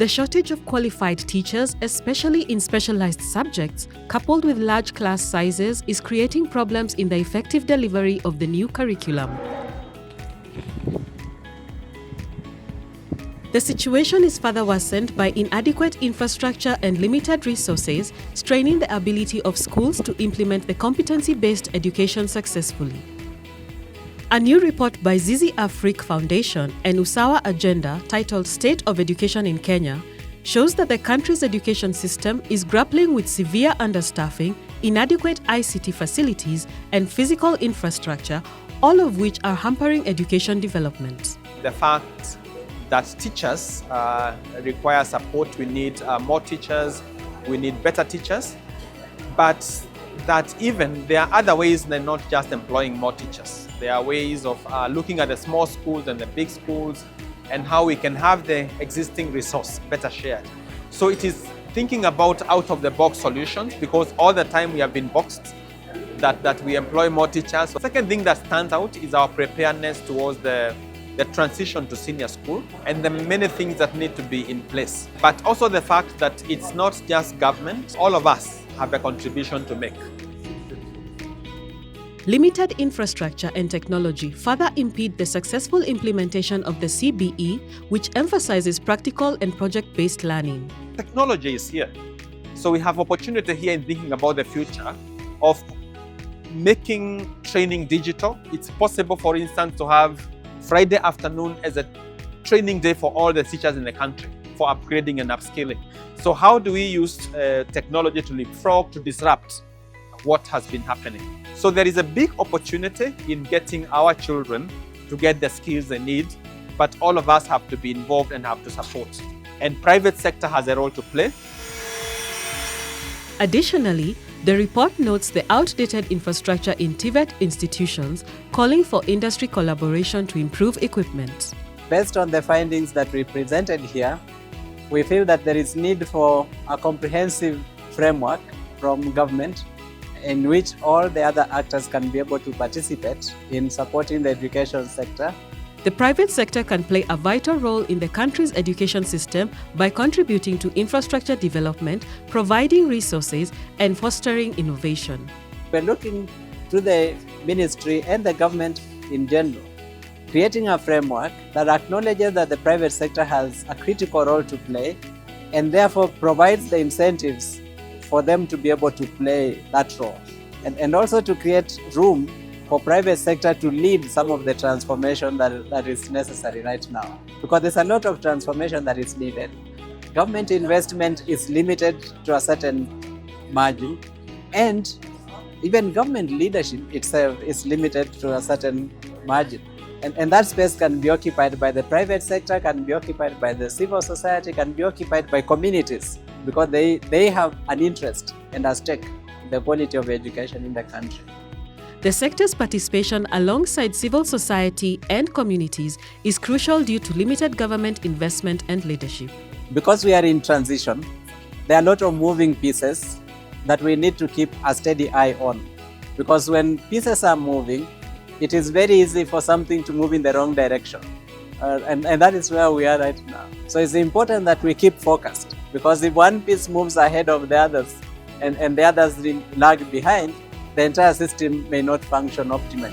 The shortage of qualified teachers, especially in specialized subjects, coupled with large class sizes, is creating problems in the effective delivery of the new curriculum. The situation is further worsened by inadequate infrastructure and limited resources, straining the ability of schools to implement the competency-based education successfully. A new report by Zizi Afrique Foundation and Usawa Agenda titled State of Education in Kenya shows that the country's education system is grappling with severe understaffing, inadequate ICT facilities, and physical infrastructure, all of which are hampering education development. The fact that teachers require support, we need more teachers, we need better teachers, but that even there are other ways than not just employing more teachers. There are ways of looking at the small schools and the big schools and how we can have the existing resource better shared. So it is thinking about out-of-the-box solutions, because all the time we have been boxed that we employ more teachers. The second thing that stands out is our preparedness towards the transition to senior school and the many things that need to be in place. But also the fact that it's not just government, all of us have a contribution to make. Limited infrastructure and technology further impede the successful implementation of the CBE, which emphasizes practical and project-based learning. Technology is here. So we have opportunity here in thinking about the future of making training digital. It's possible, for instance, to have Friday afternoon as a training day for all the teachers in the country for upgrading and upskilling. So how do we use technology to leapfrog, to disrupt what has been happening? So there is a big opportunity in getting our children to get the skills they need, but all of us have to be involved and have to support. And private sector has a role to play. Additionally, the report notes the outdated infrastructure in TVET institutions, calling for industry collaboration to improve equipment. Based on the findings that we presented here, we feel that there is need for a comprehensive framework from government in which all the other actors can be able to participate in supporting the education sector. The private sector can play a vital role in the country's education system by contributing to infrastructure development, providing resources, and fostering innovation. We're looking to the ministry and the government in general, creating a framework that acknowledges that the private sector has a critical role to play and therefore provides the incentives for them to be able to play that role. And also to create room for private sector to lead some of the transformation that is necessary right now. Because there's a lot of transformation that is needed. Government investment is limited to a certain margin, and even government leadership itself is limited to a certain margin. And that space can be occupied by the private sector, can be occupied by the civil society, can be occupied by communities, because they have an interest and a stake in the quality of education in the country. The sector's participation alongside civil society and communities is crucial due to limited government investment and leadership. Because we are in transition, there are a lot of moving pieces that we need to keep a steady eye on. Because when pieces are moving, it is very easy for something to move in the wrong direction. And that is where we are right now. So it's important that we keep focused, because if one piece moves ahead of the others and the others lag behind, the entire system may not function optimally.